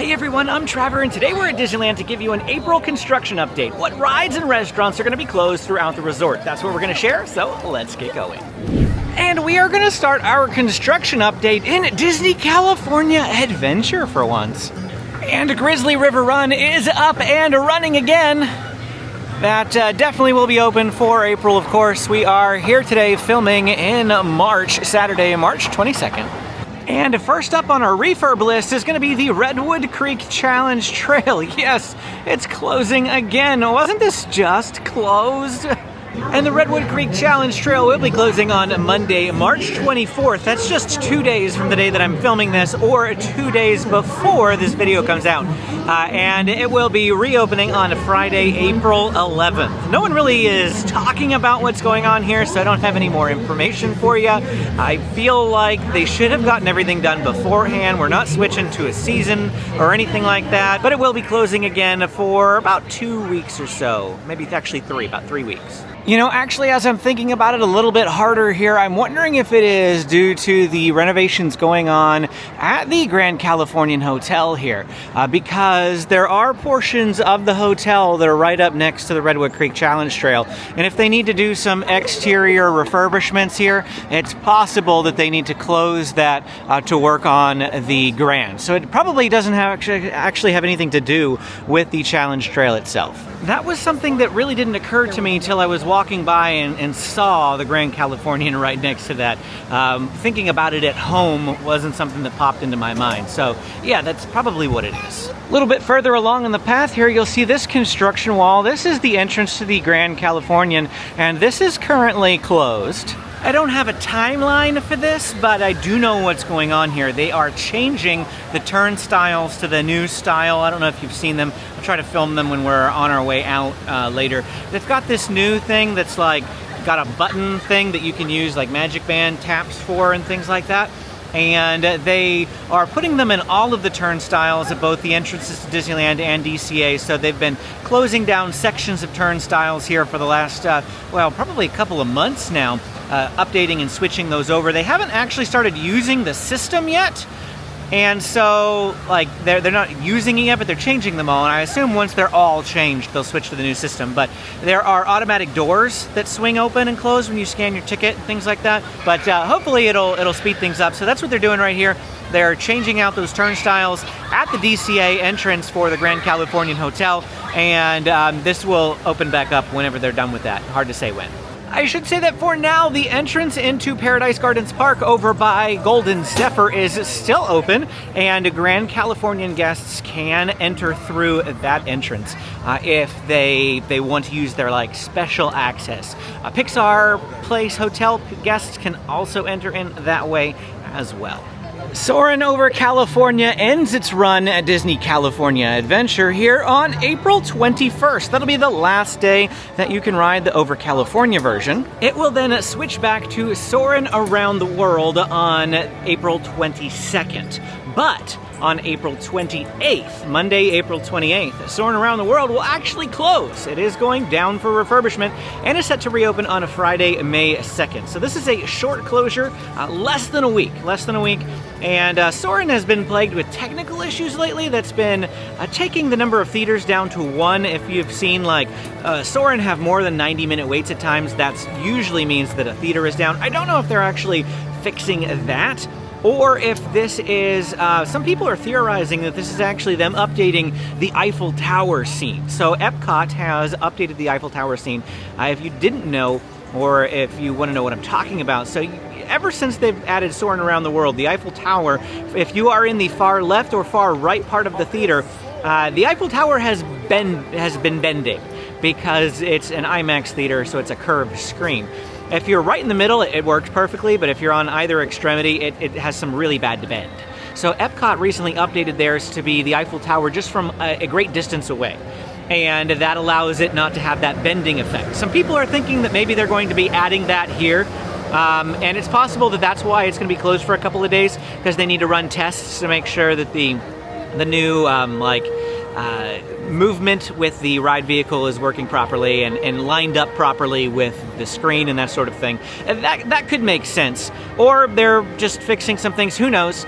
Hey everyone, I'm Trevor, and today we're at Disneyland to give you an April construction update. What rides and restaurants are going to be closed throughout the resort. That's what we're going to share, so let's get going. And we are going to start our construction update in Disney California Adventure for once. And Grizzly River Run is up and running again. That definitely will be open for April, of course. We are here today filming in March, Saturday, March 22nd. And first up on our refurb list is going to be the Redwood Creek Challenge Trail. Yes, it's closing again. Wasn't this just closed? And the Redwood Creek Challenge Trail will be closing on Monday, March 24th. That's just 2 days from the day that I'm filming this, or 2 days before this video comes out. And it will be reopening on Friday, April 11th. No one really is talking about what's going on here, so I don't have any more information for you. I feel like they should have gotten everything done beforehand. We're not switching to a season or anything like that, but it will be closing again for about 2 weeks or so. Maybe actually about 3 weeks. You know, actually, as I'm thinking about it a little bit harder here, I'm wondering if it is due to the renovations going on at the Grand Californian Hotel here, because there are portions of the hotel that are right up next to the Redwood Creek Challenge Trail, and if they need to do some exterior refurbishments here, it's possible that they need to close that to work on the Grand. So it probably doesn't actually have anything to do with the Challenge Trail itself. That was something that really didn't occur to me till I was walking by and saw the Grand Californian right next to that. Thinking about it at home wasn't something that popped into my mind. So yeah, that's probably what it is. A little bit further along on the path here, you'll see this construction wall. This is the entrance to the Grand Californian, and this is currently closed. I don't have a timeline for this, but I do know what's going on here. They are changing the turnstiles to the new style. I don't know if you've seen them. I'll try to film them when we're on our way out later. They've got this new thing that's like got a button thing that you can use like Magic Band taps for and things like that. And they are putting them in all of the turnstiles at both the entrances to Disneyland and DCA. So they've been closing down sections of turnstiles here for the last, well, probably a couple of months now, updating and switching those over. They haven't actually started using the system yet. And so, like, they're not using it yet, but they're changing them all. And I assume once they're all changed, they'll switch to the new system. But there are automatic doors that swing open and close when you scan your ticket and things like that. But hopefully it'll speed things up. So that's what they're doing right here. They're changing out those turnstiles at the DCA entrance for the Grand Californian Hotel. And this will open back up whenever they're done with that. Hard to say when. I should say that for now, the entrance into Paradise Gardens Park over by Golden Zephyr is still open, and Grand Californian guests can enter through that entrance if they want to use their like special access. Pixar Place Hotel guests can also enter in that way as well. Soarin' Over California ends its run at Disney California Adventure here on April 21st. That'll be the last day that you can ride the Over California version. It will then switch back to Soarin' Around the World on April 22nd. But on April 28th, Monday, April 28th, Soarin' Around the World will actually close. It is going down for refurbishment and is set to reopen on a Friday, May 2nd. So this is a short closure, less than a week. And Soarin' has been plagued with technical issues lately that's been taking the number of theaters down to 1. If you've seen like Soarin' have more than 90-minute waits at times, that usually means that a theater is down. I don't know if they're actually fixing that, or if this is, some people are theorizing that this is actually them updating the Eiffel Tower scene. So Epcot has updated the Eiffel Tower scene. If you didn't know, or if you want to know what I'm talking about, so ever since they've added Soarin' Around the World, the Eiffel Tower, if you are in the far left or far right part of the theater, the Eiffel Tower has been bending because it's an IMAX theater, so it's a curved screen. If you're right in the middle, it works perfectly, but if you're on either extremity, it has some really bad bend. So Epcot recently updated theirs to be the Eiffel Tower just from a great distance away. And that allows it not to have that bending effect. Some people are thinking that maybe they're going to be adding that here. And it's possible that that's why it's going to be closed for a couple of days, because they need to run tests to make sure that the new movement with the ride vehicle is working properly and lined up properly with the screen and that sort of thing. That could make sense. Or they're just fixing some things, who knows.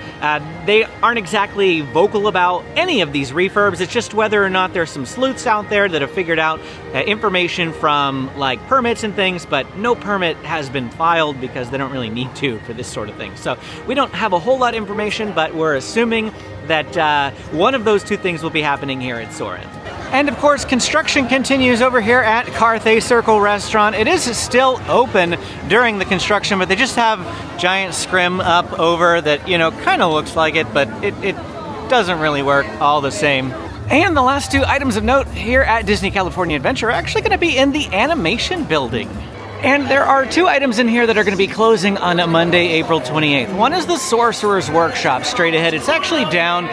They aren't exactly vocal about any of these refurbs. It's just whether or not there's some sleuths out there that have figured out information from like permits and things, but no permit has been filed because they don't really need to for this sort of thing. So we don't have a whole lot of information, but we're assuming that one of those two things will be happening here at Soarin. And of course, construction continues over here at Carthay Circle Restaurant. It is still open during the construction, but they just have giant scrim up over that, you know, kind of looks like it, but it doesn't really work all the same. And the last two items of note here at Disney California Adventure are actually going to be in the animation building. And there are two items in here that are going to be closing on Monday, April 28th. One is the Sorcerer's Workshop straight ahead. It's actually down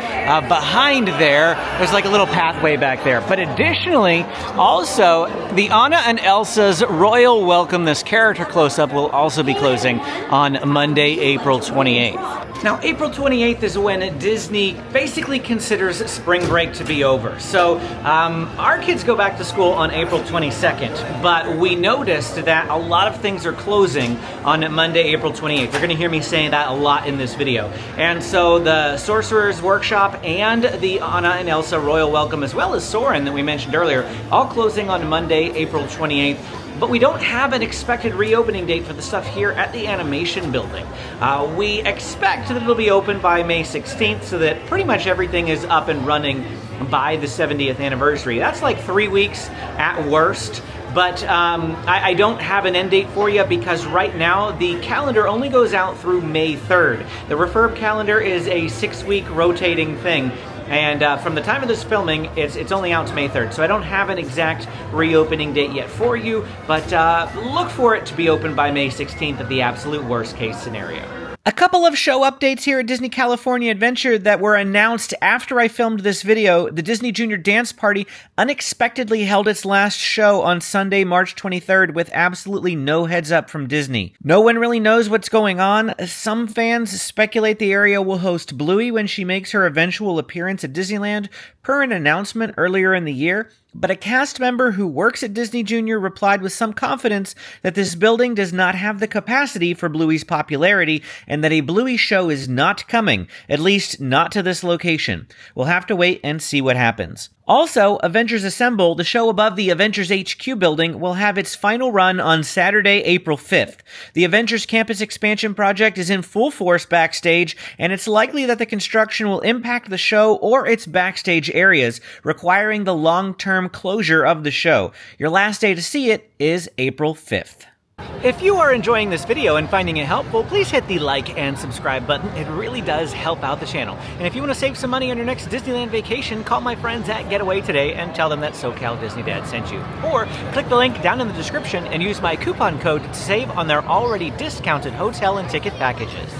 behind there. There's like a little pathway back there. But additionally, also, the Anna and Elsa's Royal Welcome, this character close-up, will also be closing on Monday, April 28th. Now, April 28th is when Disney basically considers spring break to be over. So our kids go back to school on April 22nd, but we noticed that a lot of things are closing on Monday, April 28th. You're going to hear me saying that a lot in this video. And so the Sorcerer's Workshop and the Anna and Elsa Royal Welcome, as well as Soarin' that we mentioned earlier, all closing on Monday, April 28th. But we don't have an expected reopening date for the stuff here at the animation building. We expect that it'll be open by May 16th so that pretty much everything is up and running by the 70th anniversary. That's like 3 weeks at worst. But I don't have an end date for you because right now the calendar only goes out through May 3rd. The refurb calendar is a 6-week rotating thing. And from the time of this filming, it's only out to May 3rd. So I don't have an exact reopening date yet for you, but look for it to be open by May 16th at the absolute worst case scenario. A couple of show updates here at Disney California Adventure that were announced after I filmed this video. The Disney Junior Dance Party unexpectedly held its last show on Sunday, March 23rd with absolutely no heads up from Disney. No one really knows what's going on. Some fans speculate the area will host Bluey when she makes her eventual appearance at Disneyland, per an announcement earlier in the year. But a cast member who works at Disney Junior replied with some confidence that this building does not have the capacity for Bluey's popularity and that a Bluey show is not coming, at least not to this location. We'll have to wait and see what happens. Also, Avengers Assemble, the show above the Avengers HQ building, will have its final run on Saturday, April 5th. The Avengers Campus Expansion project is in full force backstage, and it's likely that the construction will impact the show or its backstage areas, requiring the long-term closure of the show. Your last day to see it is April 5th. If you are enjoying this video and finding it helpful, please hit the like and subscribe button. It really does help out the channel. And if you want to save some money on your next Disneyland vacation, call my friends at Getaway today and tell them that SoCal Disney Dad sent you. Or click the link down in the description and use my coupon code to save on their already discounted hotel and ticket packages.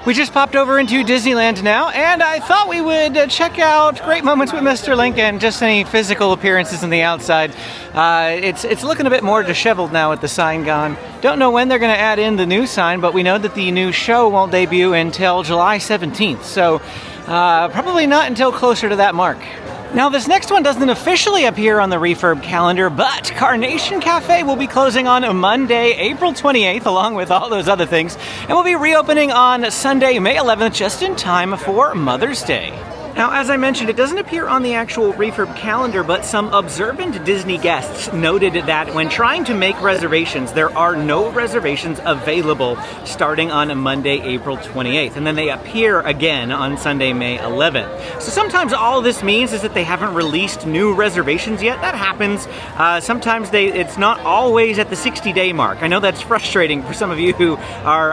We just popped over into Disneyland now, and I thought we would check out Great Moments with Mr. Lincoln, just any physical appearances on the outside. It's looking a bit more disheveled now with the sign gone. Don't know when they're going to add in the new sign, but we know that the new show won't debut until July 17th, so probably not until closer to that mark. Now, this next one doesn't officially appear on the refurb calendar, but Carnation Cafe will be closing on Monday, April 28th, along with all those other things, and will be reopening on Sunday, May 11th, just in time for Mother's Day. Now, as I mentioned, it doesn't appear on the actual refurb calendar, but some observant Disney guests noted that when trying to make reservations, there are no reservations available starting on Monday, April 28th, and then they appear again on Sunday, May 11th. So sometimes all this means is that they haven't released new reservations yet. That happens. Sometimes it's not always at the 60-day mark. I know that's frustrating for some of you who are,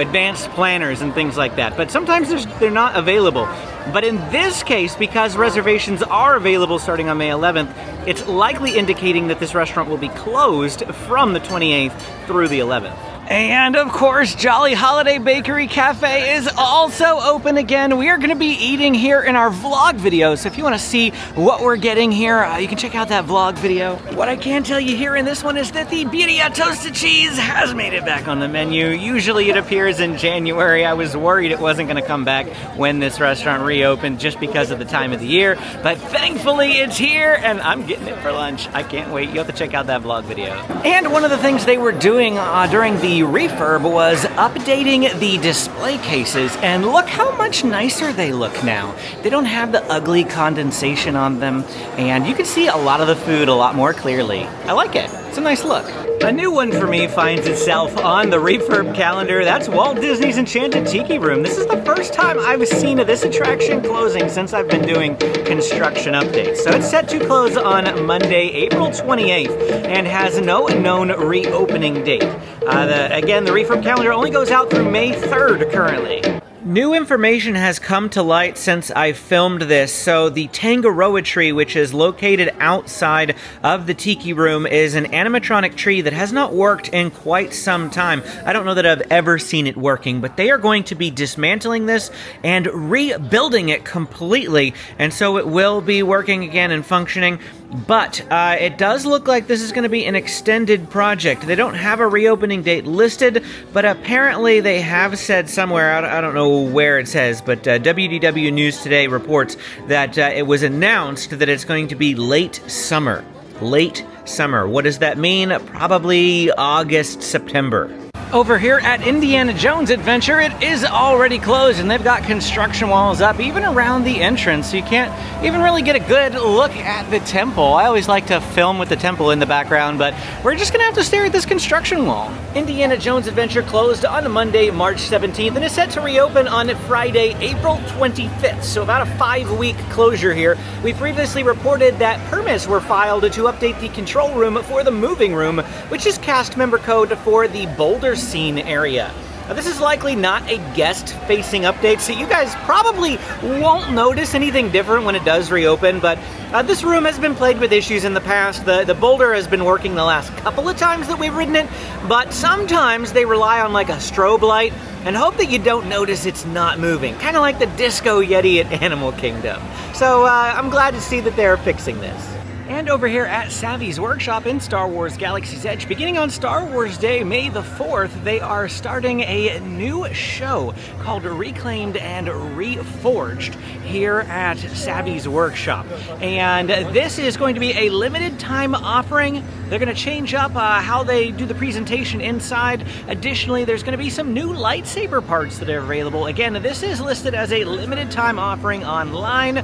advanced planners and things like that, but sometimes they're not available. But in this case, because reservations are available starting on May 11th, it's likely indicating that this restaurant will be closed from the 28th through the 11th. And of course, Jolly Holiday Bakery Cafe is also open again. We are going to be eating here in our vlog video, so if you want to see what we're getting here, you can check out that vlog video. What I can tell you here in this one is that the birria toasted cheese has made it back on the menu. Usually it appears in January. I was worried it wasn't going to come back when this restaurant reopened just because of the time of the year, but thankfully it's here and I'm getting it for lunch. I can't wait. You'll have to check out that vlog video. And one of the things they were doing during the refurb was updating the display cases, and look how much nicer they look now. They don't have the ugly condensation on them, and you can see a lot of the food a lot more clearly. I like it. It's a nice look. A new one for me finds itself on the refurb calendar. That's Walt Disney's Enchanted Tiki Room. This is the first time I've seen this attraction closing since I've been doing construction updates. So it's set to close on Monday, April 28th, and has no known reopening date. Again, the refurb calendar only goes out through May 3rd currently. New information has come to light since I filmed this. So the Tangaroa tree, which is located outside of the Tiki Room, is an animatronic tree that has not worked in quite some time. I don't know that I've ever seen it working, but they are going to be dismantling this and rebuilding it completely, and so it will be working again and functioning. But it does look like this is going to be an extended project. They don't have a reopening date listed, but apparently they have said somewhere, I don't know where it says, but WDW News Today reports that it was announced that it's going to be late summer. Late summer. What does that mean? Probably August, September. Over here at Indiana Jones Adventure, it is already closed, and they've got construction walls up even around the entrance, so you can't even really get a good look at the temple. I always like to film with the temple in the background, but we're just gonna have to stare at this construction wall. Indiana Jones Adventure closed on Monday, March 17th, and is set to reopen on Friday, April 25th, so about a 5-week closure here. We previously reported that permits were filed to update the control room for the moving room, which is cast member code for the Boulder Scene area. Now, this is likely not a guest-facing update, so you guys probably won't notice anything different when it does reopen, but this room has been plagued with issues in the past. The Boulder has been working the last couple of times that we've ridden it, but sometimes they rely on like a strobe light and hope that you don't notice it's not moving, kind of like the Disco Yeti at Animal Kingdom. So I'm glad to see that they're fixing this. And over here at Savvy's Workshop in Star Wars Galaxy's Edge, beginning on Star Wars Day, May the 4th, they are starting a new show called Reclaimed and Reforged here at Savvy's Workshop. And this is going to be a limited time offering. They're going to change up how they do the presentation inside. Additionally, there's going to be some new lightsaber parts that are available. Again, this is listed as a limited time offering online.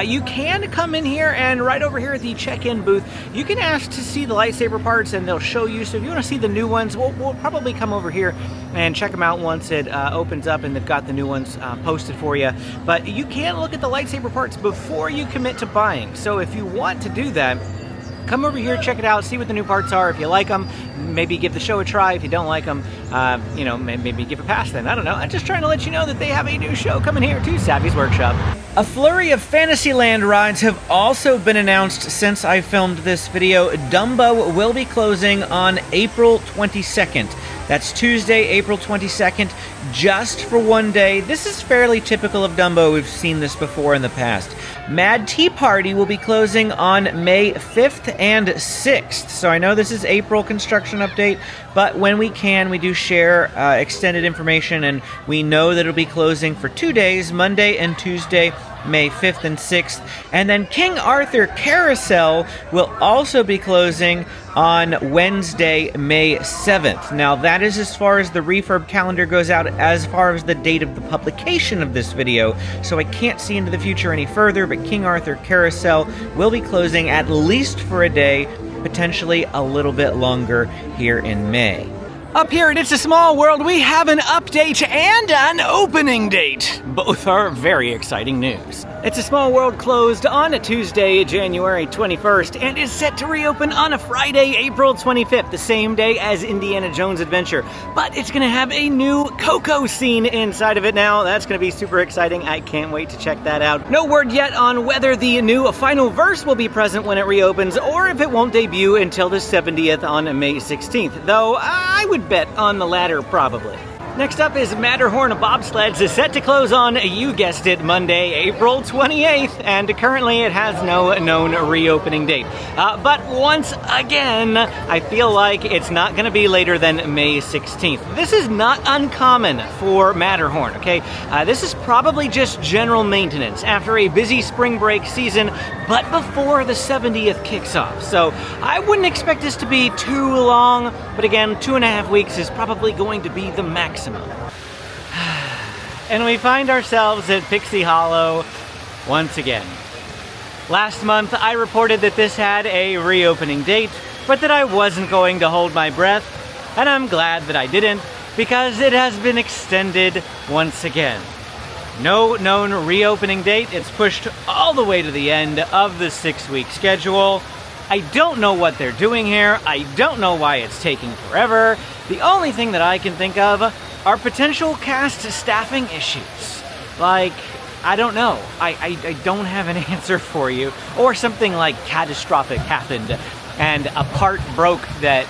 You can come in here, and right over here at the check-in booth, you can ask to see the lightsaber parts and they'll show you. So if you want to see the new ones, we'll probably come over here and check them out once it opens up and they've got the new ones posted for you. But you can look at the lightsaber parts before you commit to buying. So if you want to do that, come over here, check it out, see what the new parts are. If you like them, maybe give the show a try. If you don't like them, you know, maybe give a pass then. I don't know. I'm just trying to let you know that they have a new show coming here to Savvy's Workshop. A flurry of Fantasyland rides have also been announced since I filmed this video. Dumbo will be closing on April 22nd. That's Tuesday, April 22nd, just for one day. This is fairly typical of Dumbo. We've seen this before in the past. Mad Tea Party will be closing on May 5th and 6th. So I know this is April construction update, but when we can, we do share extended information, and we know that it'll be closing for 2 days, Monday and Tuesday, May 5th and 6th. And then King Arthur Carousel will also be closing on Wednesday, May 7th. Now, that is as far as the refurb calendar goes out, as far as the date of the publication of this video, so I can't see into the future any further, but King Arthur Carousel will be closing at least for a day, potentially a little bit longer here in May. Up here at It's a Small World, we have an update and an opening date. Both are very exciting news. It's a Small World closed on a Tuesday, January 21st, and is set to reopen on a Friday, April 25th, the same day as Indiana Jones Adventure. But it's going to have a new Coco scene inside of it now. That's going to be super exciting. I can't wait to check that out. No word yet on whether the new final verse will be present when it reopens, or if it won't debut until the 70th on May 16th, though I would bet on the latter probably. Next up is Matterhorn Bobsleds is set to close on, you guessed it, Monday, April 28th, and currently it has no known reopening date. But once again, I feel like it's not going to be later than May 16th. This is not uncommon for Matterhorn, okay? This is probably just general maintenance after a busy spring break season, but before the 70th kicks off. So I wouldn't expect this to be too long, but again, 2.5 weeks is probably going to be the maximum. And we find ourselves at Pixie Hollow once again. Last month, I reported that this had a reopening date, but that I wasn't going to hold my breath, and I'm glad that I didn't, because it has been extended once again. No known reopening date. It's pushed all the way to the end of the 6-week schedule. I don't know what they're doing here. I don't know why it's taking forever. The only thing that I can think of are potential cast staffing issues. Like, I don't know. I don't have an answer for you. Or something like catastrophic happened and a part broke that...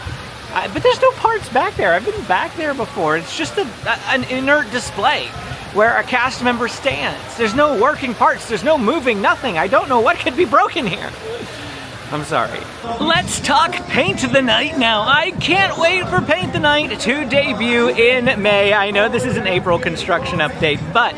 but there's no parts back there. I've been back there before. It's just an inert display where a cast member stands. There's no working parts. There's no moving, nothing. I don't know what could be broken here. I'm sorry. Let's talk Paint the Night now. I can't wait for Paint the Night to debut in May. I know this is an April construction update, but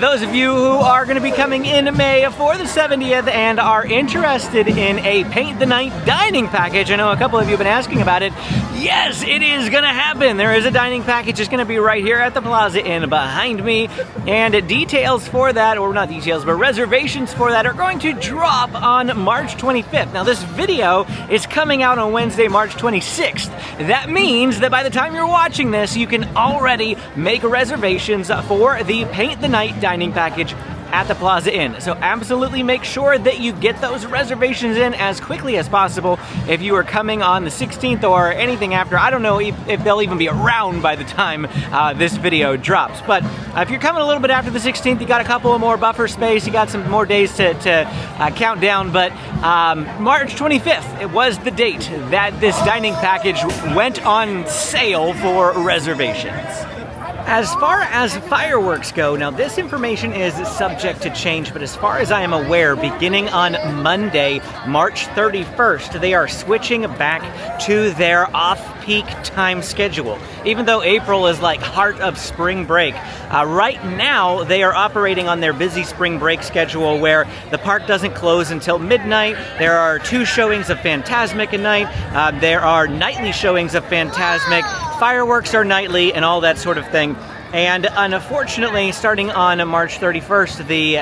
those of you who are going to be coming in May for the 70th and are interested in a Paint the Night dining package, I know a couple of you have been asking about it. Yes, it is going to happen. There is a dining package. It's going to be right here at the Plaza Inn behind me, and details for that, or not details, but reservations for that are going to drop on March 25th. Now, this video is coming out on Wednesday, March 26th. That means that by the time you're watching this, you can already make reservations for the Paint the Night dining package at the Plaza Inn. So absolutely make sure that you get those reservations in as quickly as possible if you are coming on the 16th or anything after. I don't know if they'll even be around by the time this video drops. But if you're coming a little bit after the 16th, you got a couple of more buffer space, you got some more days to count down. But March 25th, it was the date that this dining package went on sale for reservations. As far as fireworks go, now this information is subject to change, but as far as I am aware, beginning on Monday, March 31st, they are switching back to their off-peak time schedule. Even though April is like heart of spring break, right now they are operating on their busy spring break schedule where the park doesn't close until midnight. There are 2 showings of Fantasmic a night. There are nightly showings of Fantasmic. Fireworks are nightly and all that sort of thing. And unfortunately, starting on March 31st, the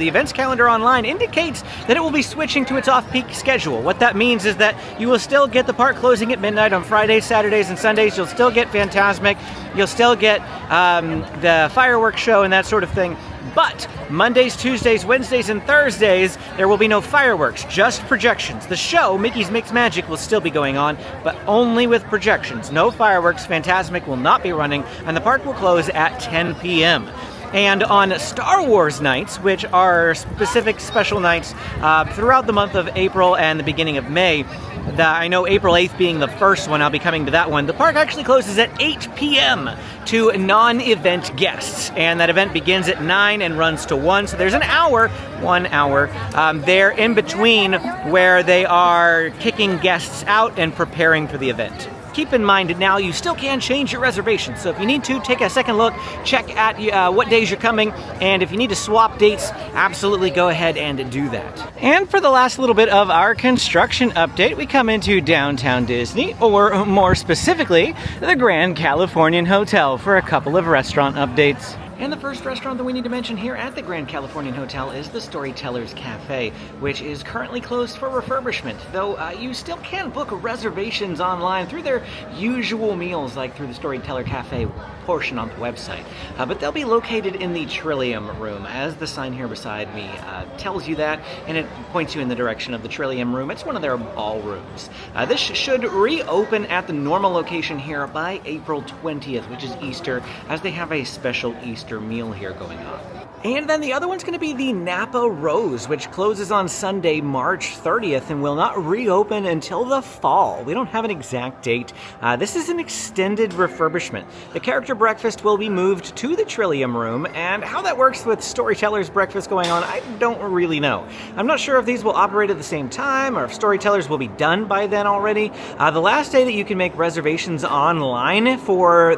events calendar online indicates that it will be switching to its off-peak schedule. What that means is that you will still get the park closing at midnight on Fridays, Saturdays, and Sundays. You'll still get Fantasmic. You'll still get the fireworks show and that sort of thing. But Mondays, Tuesdays, Wednesdays, and Thursdays, there will be no fireworks, just projections. The show, Mickey's Mixed Magic, will still be going on, but only with projections. No fireworks, Fantasmic will not be running, and the park will close at 10 p.m. And on Star Wars nights, which are specific special nights throughout the month of April and the beginning of May, I know April 8th being the first one, I'll be coming to that one. The park actually closes at 8 p.m. to non-event guests, and that event begins at 9 and runs to 1, so there's 1 hour there in between where they are kicking guests out and preparing for the event. Keep in mind now you still can change your reservations, so if you need to, take a second look, check at what days you're coming, and if you need to swap dates, absolutely go ahead and do that. And for the last little bit of our construction update, we come into downtown Disney, or more specifically, the Grand Californian Hotel, for a couple of restaurant updates. And the first restaurant that we need to mention here at the Grand Californian Hotel is the Storytellers Cafe, which is currently closed for refurbishment, though you still can book reservations online through their usual meals, like through the Storyteller Cafe portion on the website. But they'll be located in the Trillium Room, as the sign here beside me tells you that, and it points you in the direction of the Trillium Room. It's one of their ballrooms. This should reopen at the normal location here by April 20th, which is Easter, as they have a special Easter meal here going on. And then the other one's going to be the Napa Rose, which closes on Sunday, March 30th, and will not reopen until the fall. We don't have an exact date. This is an extended refurbishment. The character breakfast will be moved to the Trillium Room, and how that works with Storyteller's breakfast going on, I don't really know. I'm not sure if these will operate at the same time, or if Storytellers will be done by then already. The last day that you can make reservations online for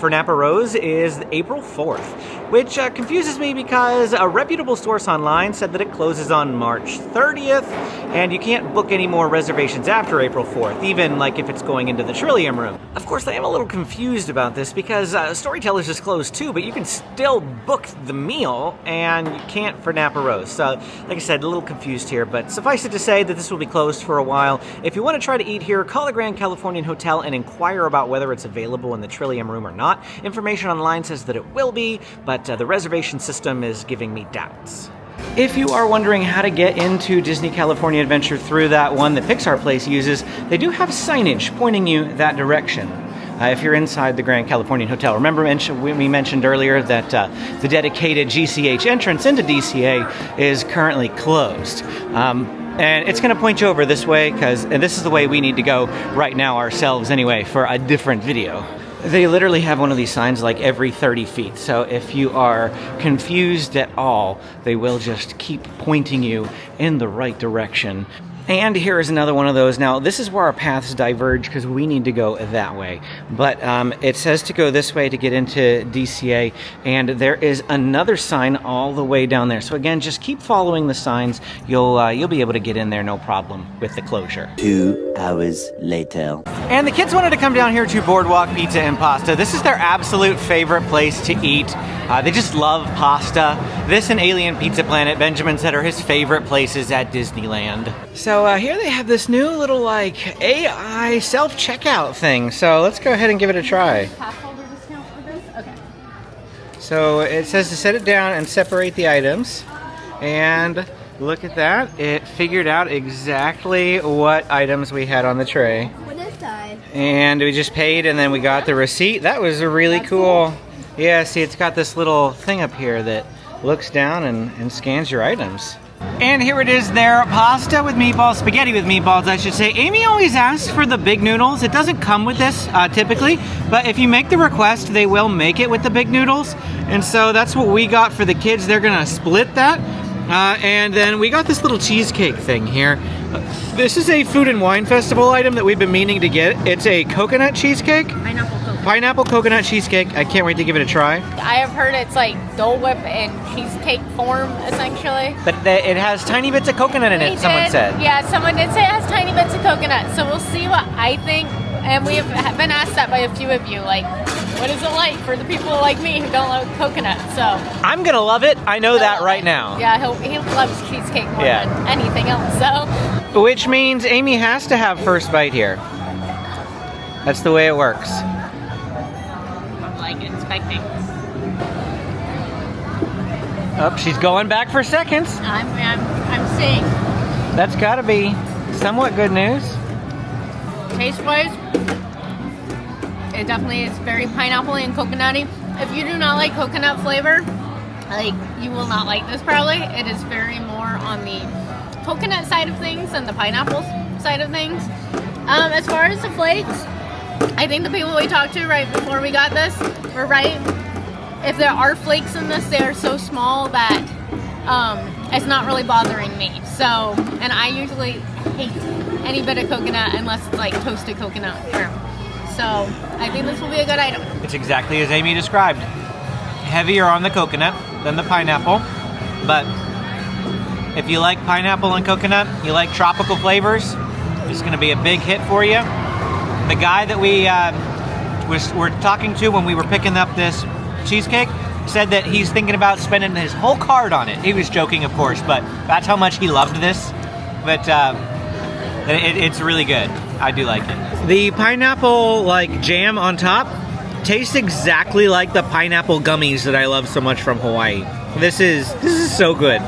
Napa Rose is April 4th, which confuses me because a reputable source online said that it closes on March 30th, and you can't book any more reservations after April 4th, even like if it's going into the Trillium Room. Of course, I am a little confused about this because Storytellers is closed too, but you can still book the meal, and you can't for Napa Rose. So, like I said, a little confused here, but suffice it to say that this will be closed for a while. If you want to try to eat here, call the Grand Californian Hotel and inquire about whether it's available in the Trillium Room or not. Information online says that it will be, but the reservation system is giving me doubts. If you are wondering how to get into Disney California Adventure through that one that Pixar Place uses, they do have signage pointing you that direction. If you're inside the Grand Californian Hotel. Remember we mentioned earlier that the dedicated GCH entrance into DCA is currently closed. And it's going to point you over this way, and this is the way we need to go right now ourselves anyway for a different video. They literally have one of these signs like every 30 feet, so if you are confused at all, they will just keep pointing you in the right direction. And here is another one of those. Now, this is where our paths diverge because we need to go that way. But it says to go this way to get into DCA, and there is another sign all the way down there. So again, just keep following the signs. You'll be able to get in there no problem with the closure. 2 hours later. And the kids wanted to come down here to Boardwalk Pizza and Pasta. This is their absolute favorite place to eat. They just love pasta. This and Alien Pizza Planet, Benjamin said, are his favorite places at Disneyland. So here they have this new little like AI self-checkout thing. So let's go ahead and give it a try. Pass holder discount for this? Okay. So it says to set it down and separate the items. And look at that. It figured out exactly what items we had on the tray. What is that? And we just paid and then we got the receipt. That was really cool. Yeah, see, it's got this little thing up here that looks down and scans your items. And here it is, their pasta with meatballs, spaghetti with meatballs, I should say. Amy always asks for the big noodles. It doesn't come with this typically, but if you make the request, they will make it with the big noodles. And so that's what we got for the kids. They're gonna split that. And then we got this little cheesecake thing here. This is a Food and Wine Festival item that we've been meaning to get. It's a coconut cheesecake. Pineapple coconut cheesecake. I can't wait to give it a try. I have heard it's like Dole Whip in cheesecake form, essentially. But it has tiny bits of coconut in it, someone said. Yeah, someone did say it has tiny bits of coconut. So we'll see what I think. And we have been asked that by a few of you, like, what is it like for the people like me who don't love coconut? So I'm gonna love it. I know that right now. Yeah, he loves cheesecake more than anything else. So, which means Amy has to have first bite here. That's the way it works. Like inspecting. Oh, she's going back for seconds. I'm seeing. That's gotta be somewhat good news. Taste-wise, it definitely is very pineapple and coconutty. If you do not like coconut flavor, like, you will not like this probably. It is very more on the coconut side of things than the pineapple side of things. As far as the flakes, I think the people we talked to right before we got this were right. If there are flakes in this, they are so small that it's not really bothering me. So, and I usually hate any bit of coconut unless it's like toasted coconut. So, I think this will be a good item. It's exactly as Amy described. Heavier on the coconut than the pineapple, but if you like pineapple and coconut, you like tropical flavors, it's going to be a big hit for you. The guy that we were talking to when we were picking up this cheesecake said that he's thinking about spending his whole card on it. He was joking, of course, but that's how much he loved this. But it's really good. I do like it. The pineapple like jam on top tastes exactly like the pineapple gummies that I love so much from Hawaii. This is so good.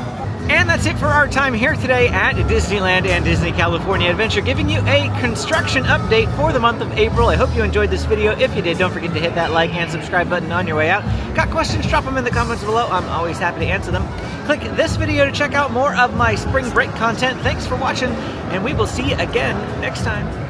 And that's it for our time here today at Disneyland and Disney California Adventure, giving you a construction update for the month of April. I hope you enjoyed this video. If you did, don't forget to hit that like and subscribe button on your way out. Got questions? Drop them in the comments below. I'm always happy to answer them. Click this video to check out more of my spring break content. Thanks for watching, and we will see you again next time.